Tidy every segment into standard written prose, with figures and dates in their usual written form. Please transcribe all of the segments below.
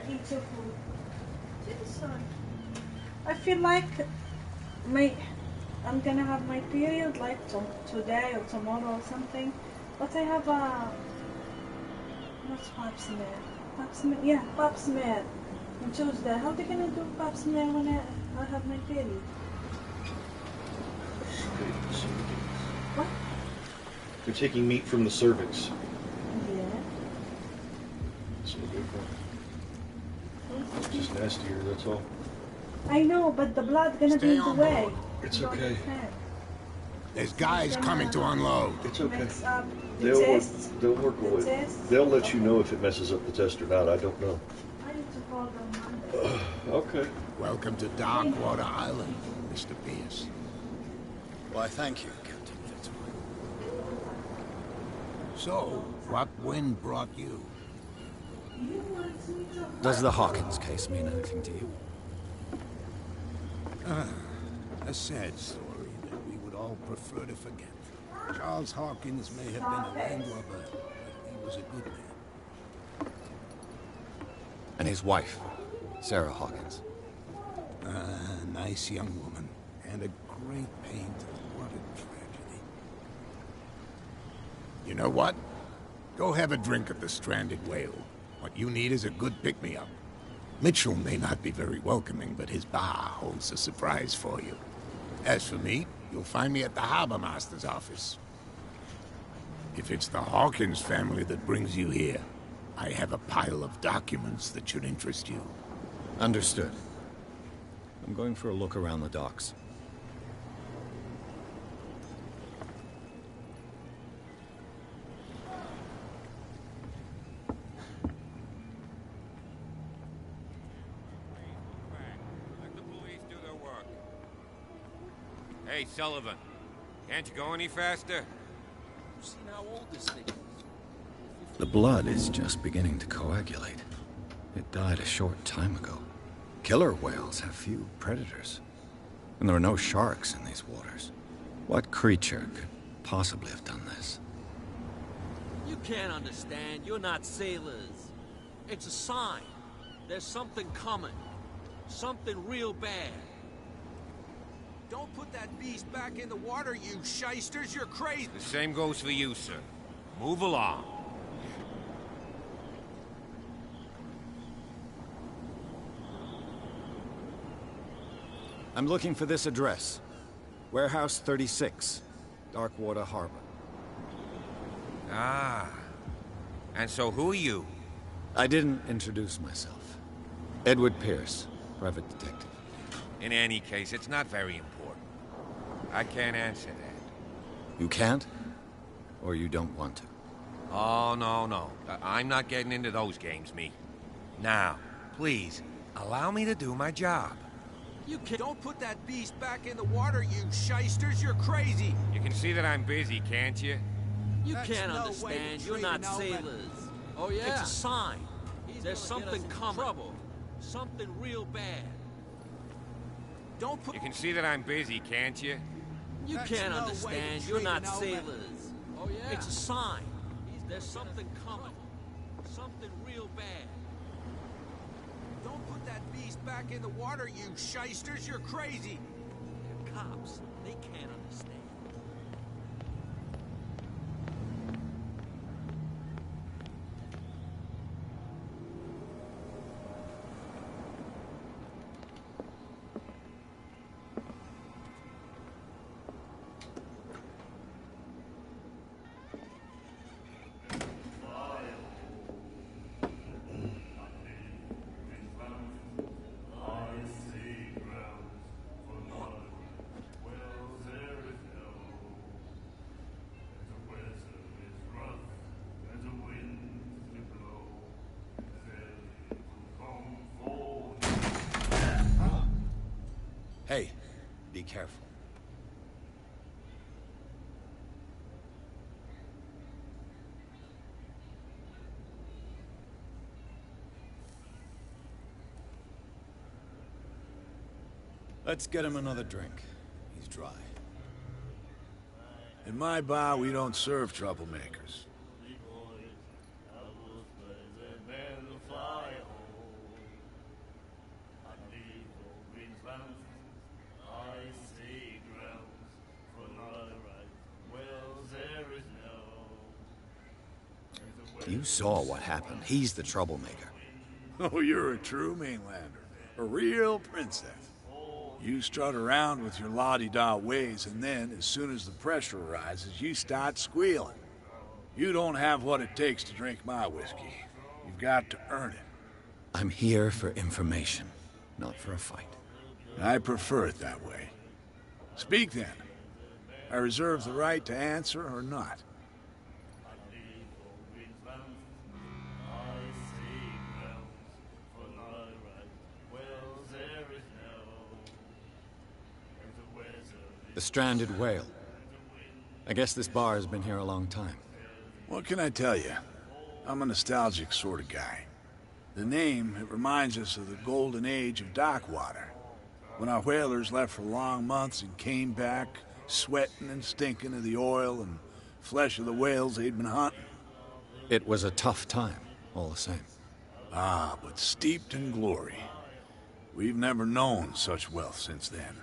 eat your food. Jason, I feel like my I'm gonna have my period like today or tomorrow or something, but I have a what's pap smear? Pap smear? Yeah, pap smear on Tuesday. How they gonna do pap smear when I have my period? What? They're taking meat from the cervix. Yeah. It's no good for it's just nastier, that's all. I know, but the blood gonna be in the way. It's okay. There's guys coming to unload. It's okay. They'll work away. They'll let you know if it messes up the test or not. I don't know. I need to call them Monday. Okay. Welcome to Darkwater Island, Mr. Pierce. Why, thank you, Captain Fitzroy. So, what wind brought you? Does the Hawkins case mean anything to you? A sad story that we would all prefer to forget. Charles Hawkins may have been a landlubber, but he was a good man. And his wife, Sarah Hawkins. Nice young woman, and a great painter. What a tragedy. You know what? Go have a drink at the Stranded Whale. What you need is a good pick-me-up. Mitchell may not be very welcoming, but his bar holds a surprise for you. As for me, you'll find me at the Harbor Master's office. If it's the Hawkins family that brings you here, I have a pile of documents that should interest you. Understood. I'm going for a look around the docks. Hey, Sullivan. Can't you go any faster? You've seen how old this thing is. The blood is just beginning to coagulate. It died a short time ago. Killer whales have few predators. And there are no sharks in these waters. What creature could possibly have done this? You can't understand. You're not sailors. It's a sign. There's something coming. Something real bad. Don't put that beast back in the water, you shysters. You're crazy. The same goes for you, sir. Move along. I'm looking for this address. Warehouse 36, Darkwater Harbor. Ah. And so who are you? I didn't introduce myself. Edward Pierce, private detective. In any case, it's not very important. I can't answer that. You can't? Or you don't want to? Oh, no. I'm not getting into those games, me. Now, please, allow me to do my job. You can't. Don't put that beast back in the water, you shysters. You're crazy. You can see that I'm busy, can't you? You can't understand. You're not sailors. Oh, yeah? It's a sign. There's something coming. Trouble. Something real bad. Don't put... You can see that I'm busy, can't you? You can't understand. You're not sailors. Oh, yeah? It's a sign. There's something coming. Something real bad. Don't put that beast back in the water, you shysters. You're crazy. They're cops. They can't understand. Hey, be careful. Let's get him another drink. He's dry. In my bar, we don't serve troublemakers. You saw what happened. He's the troublemaker. Oh, you're a true mainlander. A real princess. You strut around with your la-di-da ways, and then, as soon as the pressure arises, you start squealing. You don't have what it takes to drink my whiskey. You've got to earn it. I'm here for information, not for a fight. I prefer it that way. Speak then. I reserve the right to answer or not. The Stranded Whale. I guess this bar has been here a long time. What can I tell you? I'm a nostalgic sort of guy. The name, it reminds us of the golden age of dockwater. When our whalers left for long months and came back, sweating and stinking of the oil and flesh of the whales they'd been hunting. It was a tough time, all the same. Ah, but steeped in glory. We've never known such wealth since then.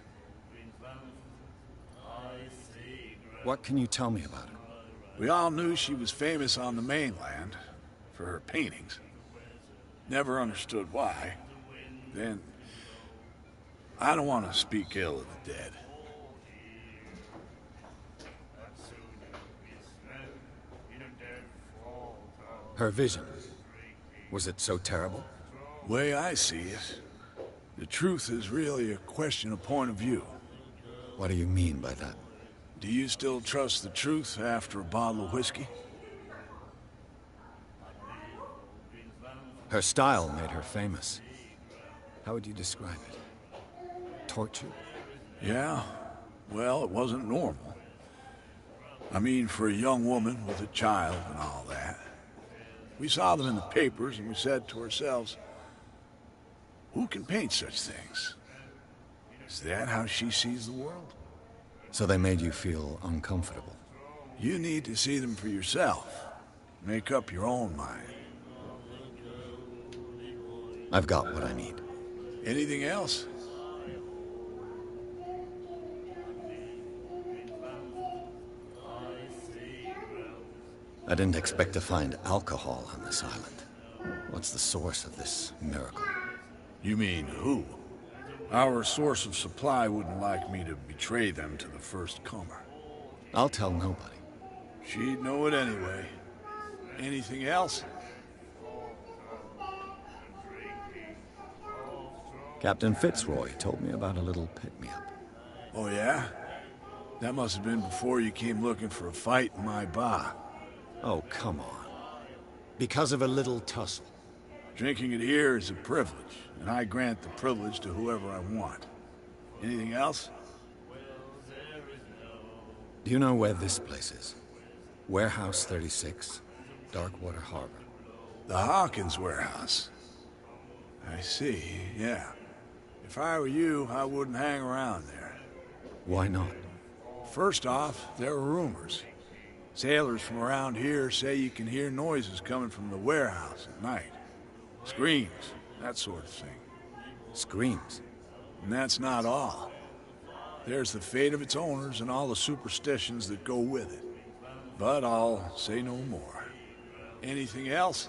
What can you tell me about her? We all knew she was famous on the mainland for her paintings. Never understood why. Then, I don't want to speak ill of the dead. Her vision. Was it so terrible? Way I see it, the truth is really a question of point of view. What do you mean by that? Do you still trust the truth after a bottle of whiskey? Her style made her famous. How would you describe it? Torture? Yeah, well, it wasn't normal. I mean, for a young woman with a child and all that. We saw them in the papers and we said to ourselves, who can paint such things? Is that how she sees the world? So they made you feel uncomfortable? You need to see them for yourself. Make up your own mind. I've got what I need. Anything else? I didn't expect to find alcohol on this island. What's the source of this miracle? You mean who? Our source of supply wouldn't like me to betray them to the first comer. I'll tell nobody. She'd know it anyway. Anything else? Captain Fitzroy told me about a little pick-me-up. Oh, yeah? That must have been before you came looking for a fight in my bar. Oh, come on. Because of a little tussle. Drinking it here is a privilege, and I grant the privilege to whoever I want. Anything else? Do you know where this place is? Warehouse 36, Darkwater Harbor. The Hawkins warehouse. I see, yeah. If I were you, I wouldn't hang around there. Why not? First off, there are rumors. Sailors from around here say you can hear noises coming from the warehouse at night. Screams, that sort of thing. Screams? And that's not all. There's the fate of its owners and all the superstitions that go with it. But I'll say no more. Anything else?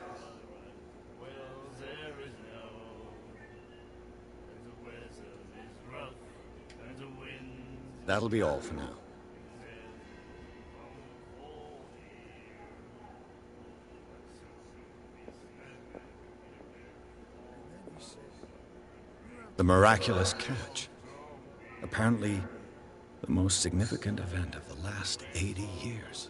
That'll be all for now. The miraculous catch. Apparently, the most significant event of the last 80 years.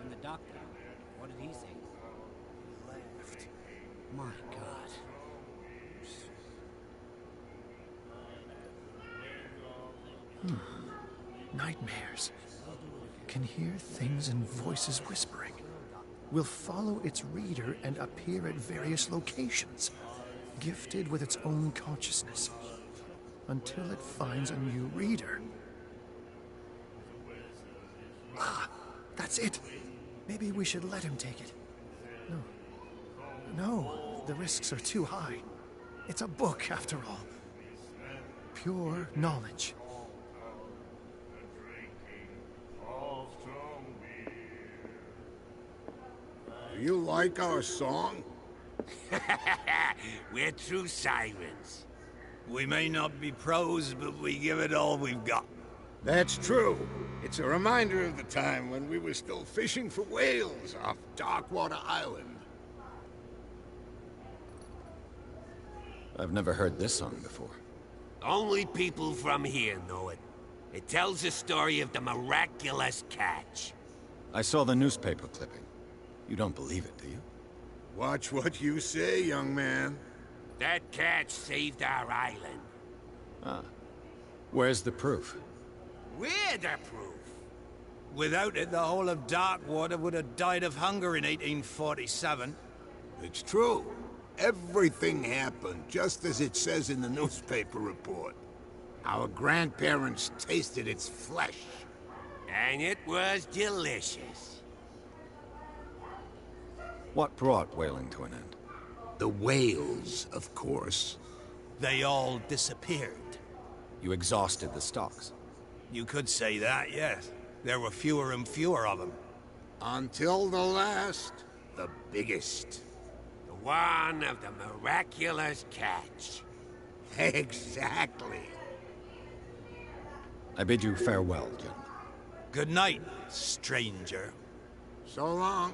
And the doctor, what did he say? He laughed. My God. Nightmares. Can hear things and voices whispering. will follow its reader and appear at various locations, gifted with its own consciousness, until it finds a new reader. Ah, that's it. Maybe we should let him take it. No, the risks are too high. It's a book, after all. Pure knowledge. Do you like our song? We're true sirens. We may not be pros, but we give it all we've got. That's true. It's a reminder of the time when we were still fishing for whales off Darkwater Island. I've never heard this song before. Only people from here know it. It tells the story of the miraculous catch. I saw the newspaper clipping. You don't believe it, do you? Watch what you say, young man. That catch saved our island. Ah. Where's the proof? We're the proof. Without it, the whole of Darkwater would have died of hunger in 1847. It's true. Everything happened just as it says in the newspaper report. Our grandparents tasted its flesh. And it was delicious. What brought whaling to an end? The whales, of course. They all disappeared. You exhausted the stocks. You could say that, yes. There were fewer and fewer of them. Until the last, the biggest. The one of the miraculous catch. Exactly. I bid you farewell, gentlemen. Good night, stranger. So long.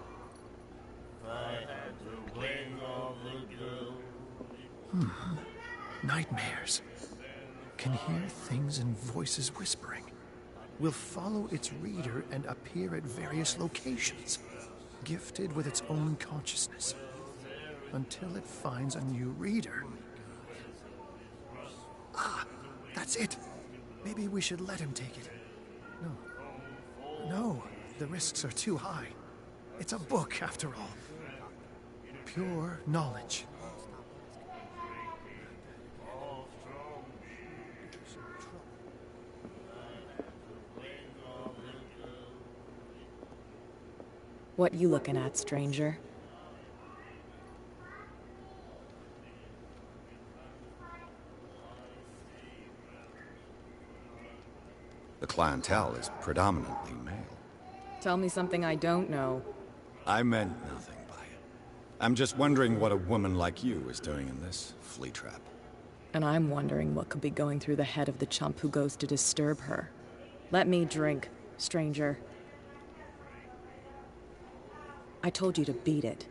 Nightmares. Can hear things and voices whispering. Will follow its reader and appear at various locations, gifted with its own consciousness, until it finds a new reader. Ah, that's it. Maybe we should let him take it. No, the risks are too high. It's a book, after all. Pure knowledge. What you looking at, stranger? The clientele is predominantly male. Tell me something I don't know. I meant nothing by it. I'm just wondering what a woman like you is doing in this flea trap. And I'm wondering what could be going through the head of the chump who goes to disturb her. Let me drink, stranger. I told you to beat it.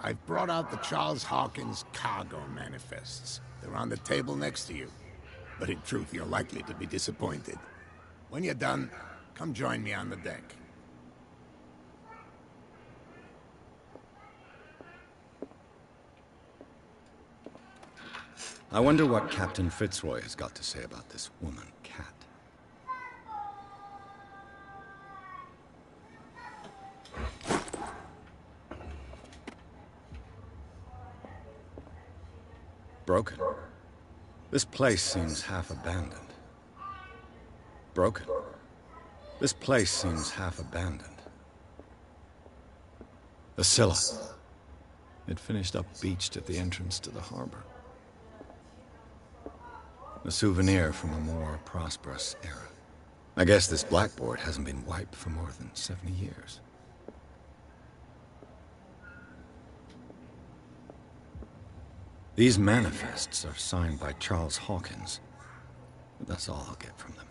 I've brought out the Charles Hawkins cargo manifests. They're on the table next to you. But in truth, you're likely to be disappointed. When you're done, come join me on the deck. I wonder what Captain Fitzroy has got to say about this woman, Cat. Broken. This place seems half abandoned. Broken. This place seems half abandoned. The Scylla. It finished up beached at the entrance to the harbor. A souvenir from a more prosperous era. I guess this blackboard hasn't been wiped for more than 70 years. These manifests are signed by Charles Hawkins. That's all I'll get from them.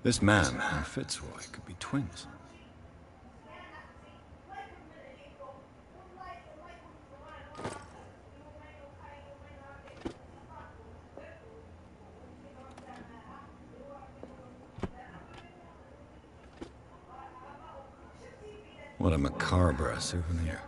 This man and Fitzroy could be twins. What a macabre souvenir.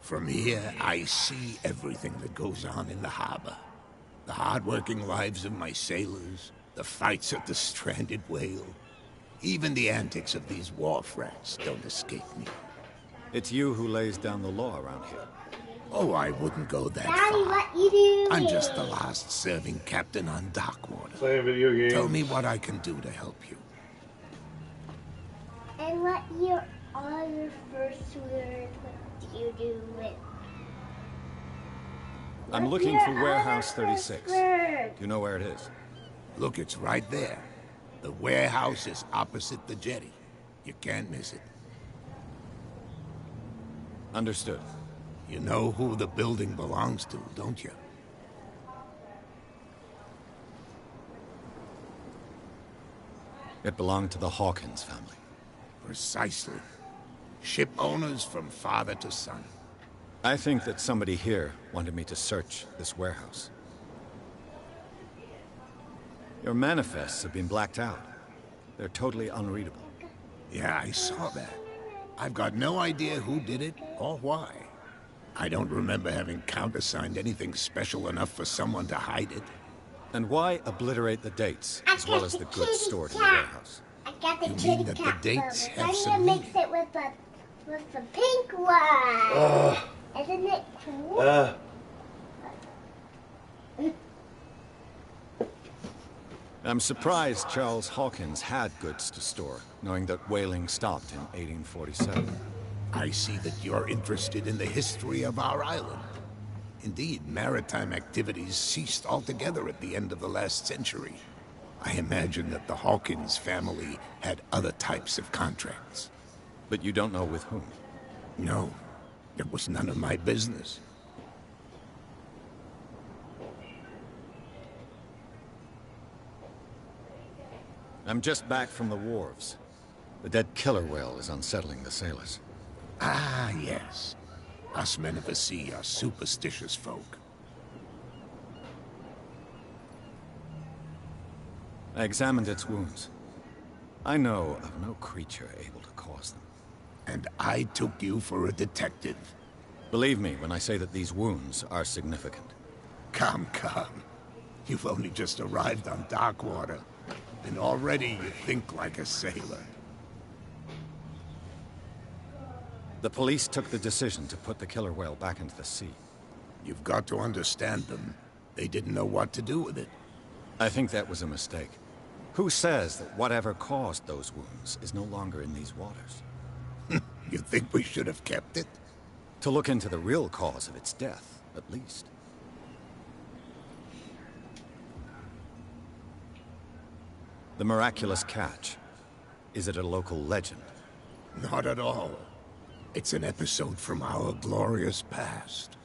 From here, I see everything that goes on in the harbor. The hard-working lives of my sailors, the fights at the stranded whale. Even the antics of these wharf rats don't escape me. It's you who lays down the law around here. Oh, I wouldn't go that Daddy, far. what you doing? I'm just the last serving captain on Darkwater. Playing video games. Tell me what I can do to help you. And what year are your first words? What do you do with? I'm looking for Warehouse 36. Do you know where it is? Look, it's right there. The warehouse is opposite the jetty. You can't miss it. Understood. You know who the building belongs to, don't you? It belonged to the Hawkins family. Precisely. Ship owners from father to son. I think that somebody here wanted me to search this warehouse. Your manifests have been blacked out. They're totally unreadable. Yeah, I saw that. I've got no idea who did it or why. I don't remember having countersigned anything special enough for someone to hide it. And why obliterate the dates, as well as the goods stored in the warehouse? I got the You kitty mean that the cat dates photo. have I'm some gonna mix meaning? it with the pink one. Isn't it cool? I'm surprised Charles Hawkins had goods to store, knowing that whaling stopped in 1847. I see that you're interested in the history of our island. Indeed, maritime activities ceased altogether at the end of the last century. I imagine that the Hawkins family had other types of contracts. But you don't know with whom? No, it was none of my business. I'm just back from the wharves. The dead killer whale is unsettling the sailors. Ah, yes. Us men of the sea are superstitious folk. I examined its wounds. I know of no creature able to cause them. And I took you for a detective. Believe me when I say that these wounds are significant. Come. You've only just arrived on Darkwater, and already you think like a sailor. The police took the decision to put the killer whale back into the sea. You've got to understand them. They didn't know what to do with it. I think that was a mistake. Who says that whatever caused those wounds is no longer in these waters? You think we should have kept it? To look into the real cause of its death, at least. The miraculous catch. Is it a local legend? Not at all. It's an episode from our glorious past.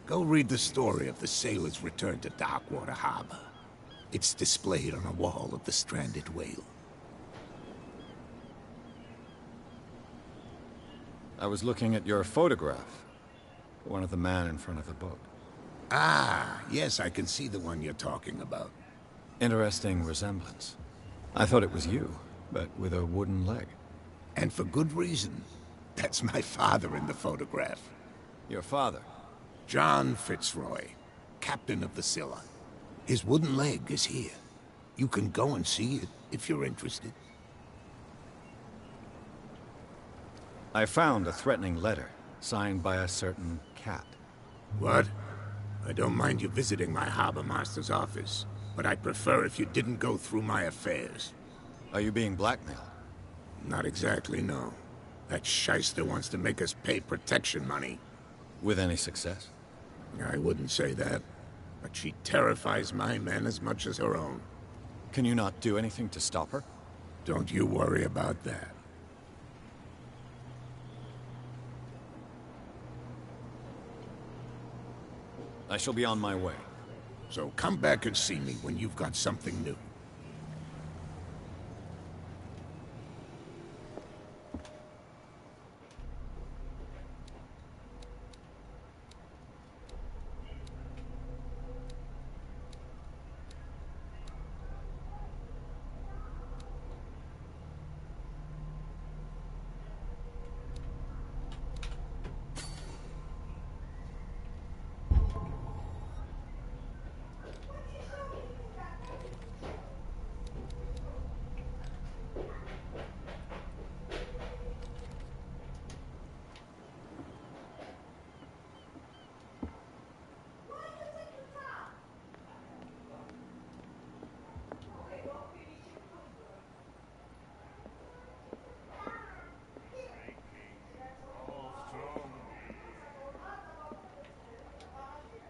Go read the story of the sailor's return to Darkwater Harbor. It's displayed on a wall of the stranded whale. I was looking at your photograph. One of the man in front of the boat. Ah, yes, I can see the one you're talking about. Interesting resemblance. I thought it was you, but with a wooden leg. And for good reason. That's my father in the photograph. Your father? John Fitzroy, captain of the Scylla. His wooden leg is here. You can go and see it if you're interested. I found a threatening letter, signed by a certain cat. What? I don't mind you visiting my harbor master's office, but I'd prefer if you didn't go through my affairs. Are you being blackmailed? Not exactly, no. That shyster wants to make us pay protection money. With any success? I wouldn't say that, but she terrifies my men as much as her own. Can you not do anything to stop her? Don't you worry about that. I shall be on my way. So come back and see me when you've got something new.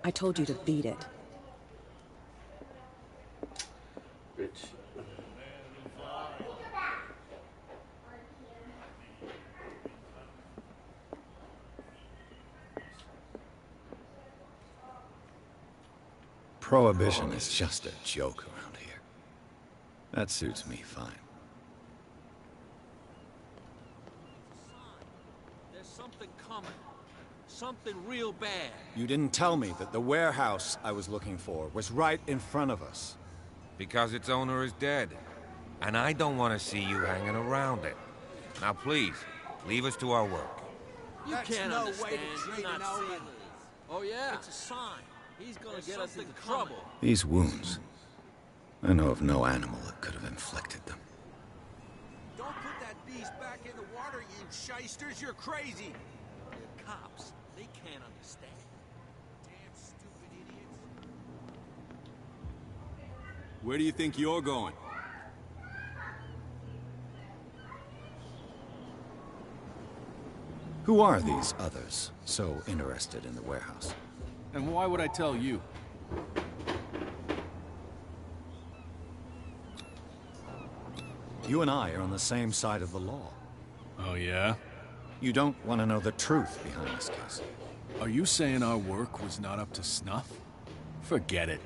I told you to beat it. Bitch. Prohibition is just a joke around here. That suits me fine. There's something coming. Something real bad. You didn't tell me that the warehouse I was looking for was right in front of us. Because its owner is dead. And I don't want to see you hanging around it. Now please, leave us to our work. You can't no way understand. to treat You're not an omen. sailors. Oh yeah? It's a sign. He's gonna get us into coming. trouble. These wounds, I know of no animal that could have inflicted them. Don't put that beast back in the water, you shysters. You're crazy. They're cops. They can't understand. Damn stupid idiots. Where do you think you're going? Who are these others so interested in the warehouse? And why would I tell you? You and I are on the same side of the law. Oh, yeah? You don't want to know the truth behind this case. Are you saying our work was not up to snuff? Forget it.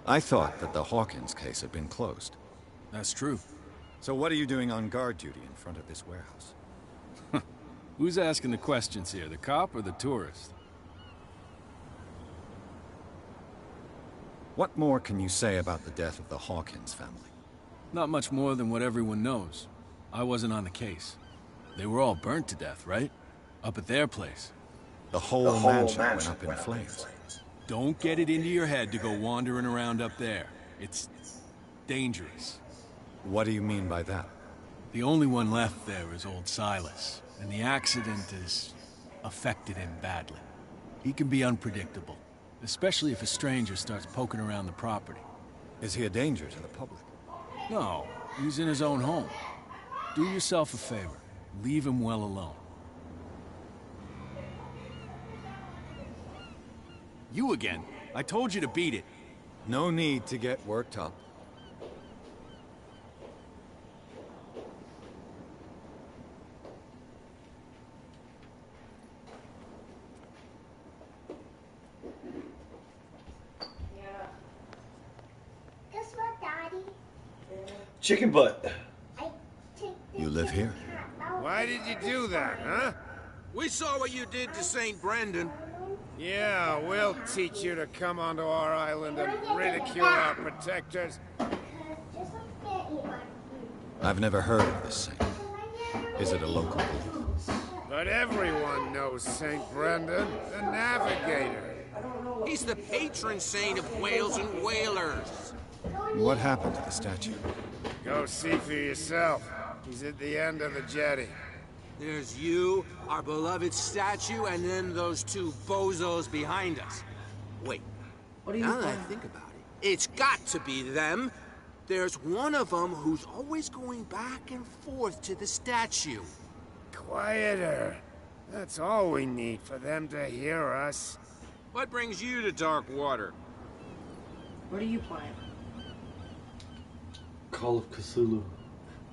I thought that the Hawkins case had been closed. That's true. So what are you doing on guard duty in front of this warehouse? Who's asking the questions here, the cop or the tourist? What more can you say about the death of the Hawkins family? Not much more than what everyone knows. I wasn't on the case. They were all burnt to death, right? Up at their place. The whole mansion went up in flames. Don't get it into your head to go wandering around up there. It's dangerous. What do you mean by that? The only one left there is old Silas, and the accident has affected him badly. He can be unpredictable, especially if a stranger starts poking around the property. Is he a danger to the public? No, he's in his own home. Do yourself a favor. Leave him well alone. You again. I told you to beat it. No need to get worked up. Guess what, Daddy? Chicken butt. You live here? Why did you do that, huh? We saw what you did to St. Brendan. Yeah, we'll teach you to come onto our island and ridicule our protectors. I've never heard of this saint. Is it a local belief? But everyone knows St. Brendan, the navigator. He's the patron saint of whales and whalers. What happened to the statue? Go see for yourself. He's at the end of the jetty. There's you, our beloved statue, and then those two bozos behind us. Wait, now that I think about it, it's got to be them. There's one of them who's always going back and forth to the statue. Quieter. That's all we need for them to hear us. What brings you to Dark Water? What are you playing? Call of Cthulhu.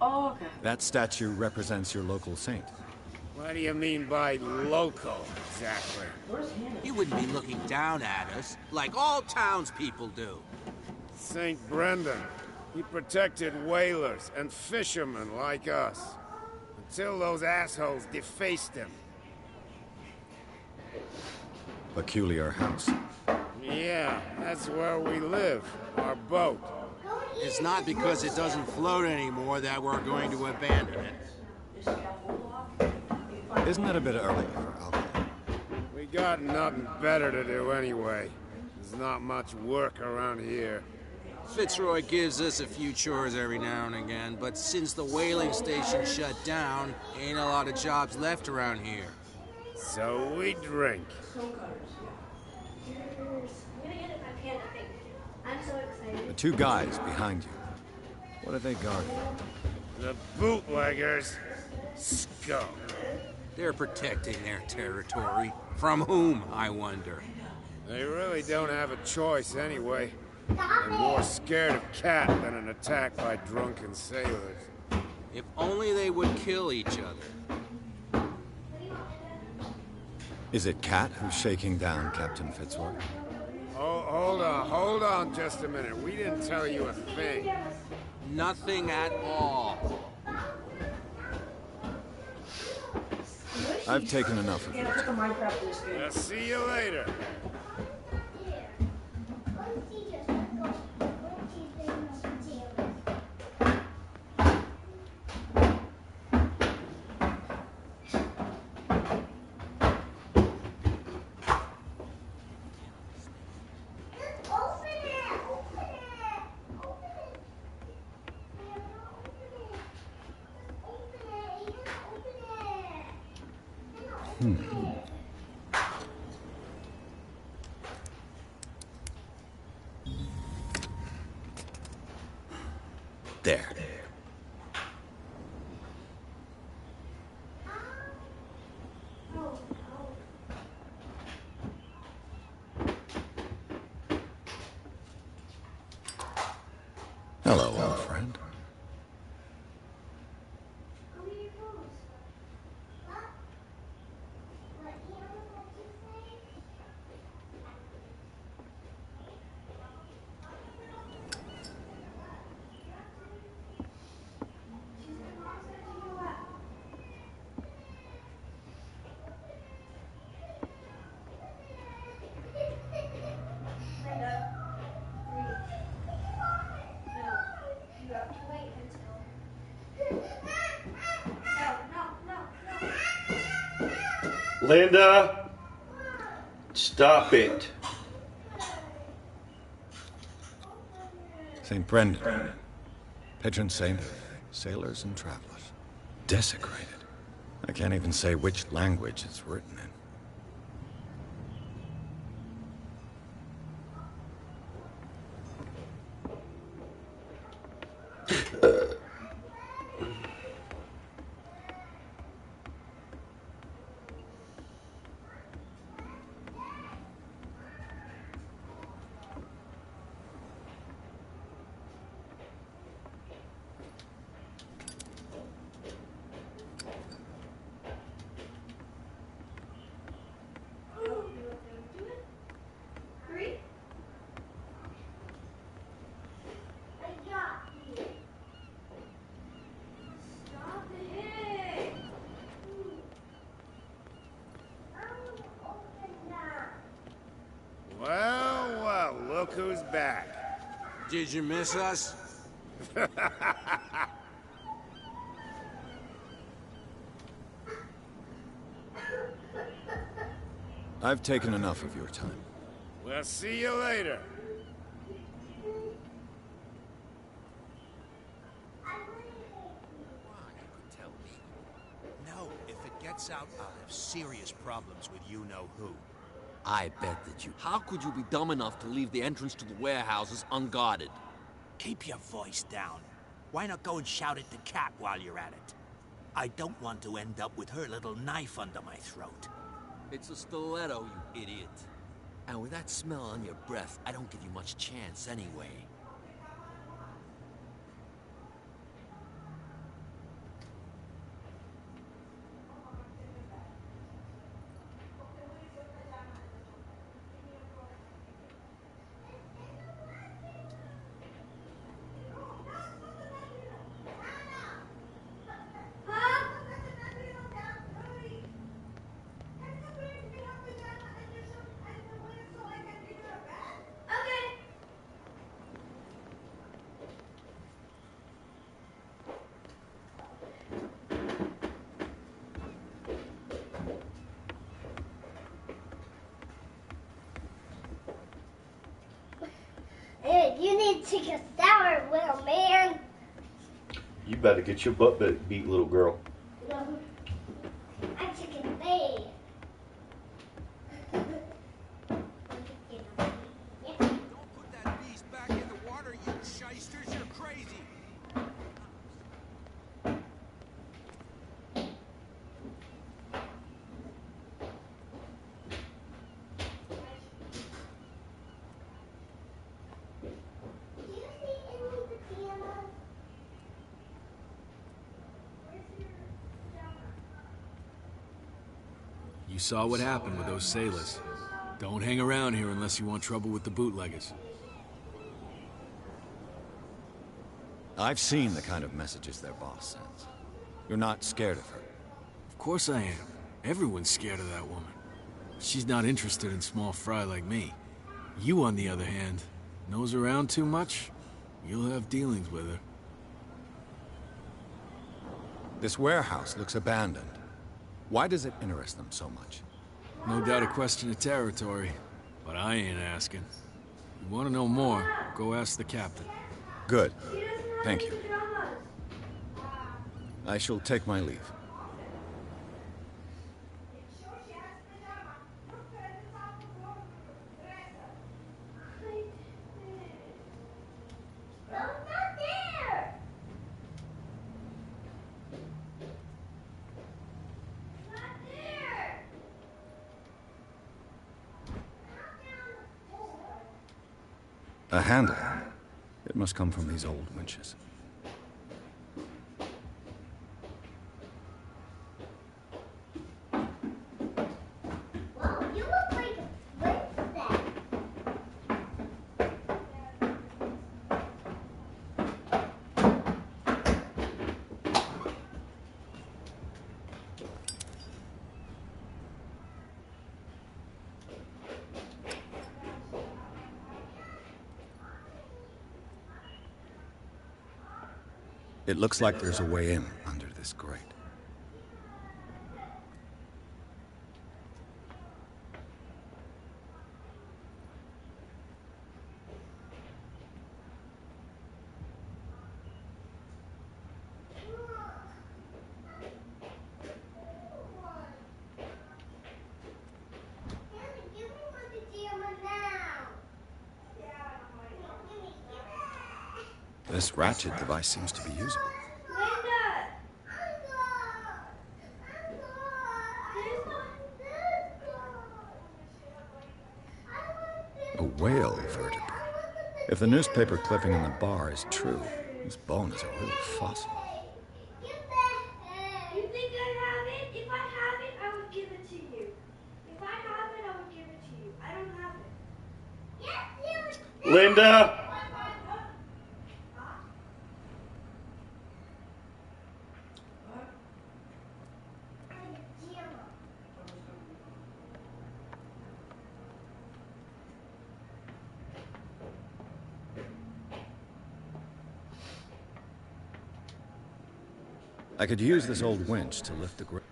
Oh, okay. That statue represents your local saint. What do you mean by local, exactly? He wouldn't be looking down at us, like all townspeople do. St. Brendan. He protected whalers and fishermen like us. Until those assholes defaced him. Peculiar house. Yeah, that's where we live. Our boat. It's not because it doesn't float anymore that we're going to abandon it. Isn't it a bit early for alcohol? We got nothing better to do anyway. There's not much work around here. Fitzroy gives us a few chores every now and again, but since the whaling station shut down, ain't a lot of jobs left around here. So we drink. I'm so excited. The two guys behind you. What do they guard? The bootleggers. Scum. They're protecting their territory. From whom, I wonder? They really don't have a choice anyway. They're more scared of Cat than an attack by drunken sailors. If only they would kill each other. Is it Cat who's shaking down Captain Fitzroy? Oh, hold on just a minute. We didn't tell you a thing. Nothing at all. I've taken enough of it. I'll see you later. There. Hello, old friend. Linda, stop it. St. Brendan, patron saint of sailors and travelers. Desecrated. I can't even say which language it's written in. Well, well, look who's back. Did you miss us? I've taken enough of your time. We'll see you later. No, if it gets out, I'll have serious problems with you-know-who. I bet that you... How could you be dumb enough to leave the entrance to the warehouses unguarded? Keep your voice down. Why not go and shout at the cat while you're at it? I don't want to end up with her little knife under my throat. It's a stiletto, you idiot. And with that smell on your breath, I don't give you much chance anyway. Hey, you need to take a shower, little man. You better get your butt beat, little girl. No, I took a bath. Don't put that beast back in the water, you shysters. You're crazy. You saw what happened with those sailors. Don't hang around here unless you want trouble with the bootleggers. I've seen the kind of messages their boss sends. You're not scared of her. Of course I am. Everyone's scared of that woman. She's not interested in small fry like me. You, on the other hand, nose around too much, you'll have dealings with her. This warehouse looks abandoned. Why does it interest them so much? No doubt a question of territory, but I ain't asking. You want to know more, go ask the captain. Good. Thank you. I shall take my leave. A handle. It must come from these old winches. Whoa, you look like a princess. It looks like there's a way in under this grate. Give me one pajama now. Give me. This ratchet device seems to be usable. Linda! A whale vertebrae. If the newspaper clipping in the bar is true, this bone is a real fossil. You think I have it? If I have it, I would give it to you. If I have it, I would give it to you. I don't have it. Yes, you do. Linda! I could use this old winch to lift the grate.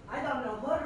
I don't know. Her